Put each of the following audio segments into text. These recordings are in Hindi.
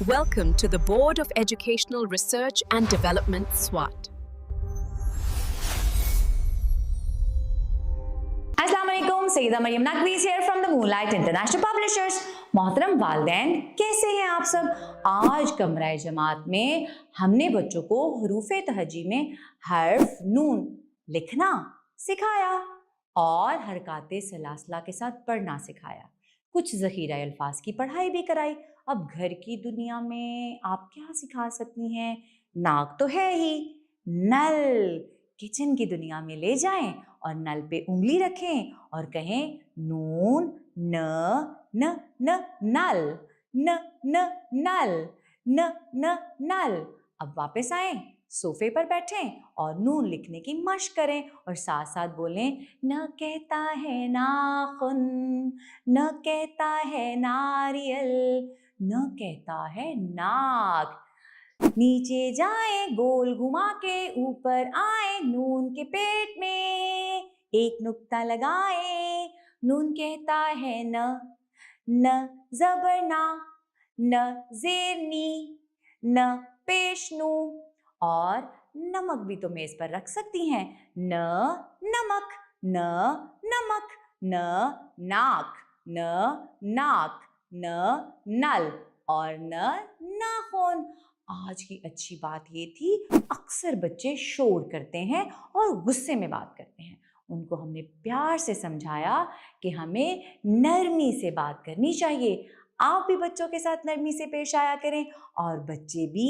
Welcome to the Board of Educational Research and Development, SWAT. अस्सलामुअलैकुम, Saeeda Maryam नकवीस here from the Moonlight International Publishers। मोहतरम वालिदैन, कैसे हैं आप सब? आज कमरा जमात में हमने बच्चों को हरूफे तहजी में हर्फ नून लिखना सिखाया और हरकाते सलासला के साथ पढ़ना सिखाया। कुछ ज़ख़ीरा अल्फाज की पढ़ाई भी कराई। अब घर की दुनिया में आप क्या सिखा सकती हैं? नाक तो है ही, नल किचन की दुनिया में ले जाएं और नल पे उंगली रखें और कहें नून न न न नल, न न नल, न न नल। अब वापस आएं, सोफे पर बैठें और नून लिखने की मशक करें और साथ साथ बोलें न कहता है नाखुन, न कहता है नारियल, न कहता है नाक। नीचे जाए गोल घुमा के ऊपर आए नून के पेट में एक नुक्ता लगाए। नून कहता है न, न ज़बर ना, न ज़ेरनी, न पेशनू। और नमक भी तो मेज पर रख सकती हैं। न नमक, न नमक, न नाक, न नाक, न नल और न नाखून। आज की अच्छी बात ये थी, अक्सर बच्चे शोर करते हैं और गुस्से में बात करते हैं। उनको हमने प्यार से समझाया कि हमें नरमी से बात करनी चाहिए। आप भी बच्चों के साथ नरमी से पेश आया करें और बच्चे भी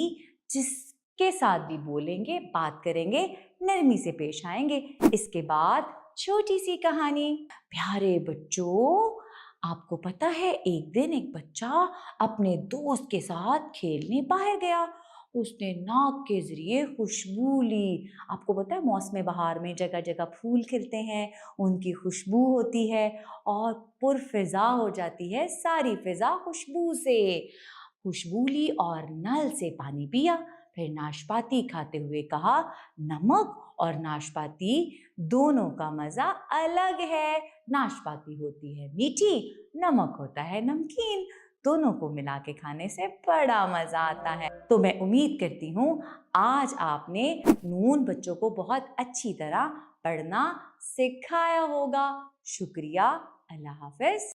जिसके साथ भी बोलेंगे, बात करेंगे, नरमी से पेश आएंगे। इसके बाद छोटी सी कहानी। प्यारे बच्चों, आपको पता है एक दिन एक बच्चा अपने दोस्त के साथ खेलने बाहर गया। उसने नाक के जरिए खुशबू ली। आपको पता है मौसम बहार में जगह जगह फूल खिलते हैं, उनकी खुशबू होती है और पुरफिजा हो जाती है सारी फिजा खुशबू से। खुशबू ली और नल से पानी पिया। फिर नाशपाती खाते हुए कहा नमक और नाशपाती दोनों का मजा अलग है। नाशपाती होती है मीठी, नमक होता है नमकीन। दोनों को मिला के खाने से बड़ा मजा आता है। तो मैं उम्मीद करती हूँ आज आपने नून बच्चों को बहुत अच्छी तरह पढ़ना सिखाया होगा। शुक्रिया, अल्लाह हाफिज।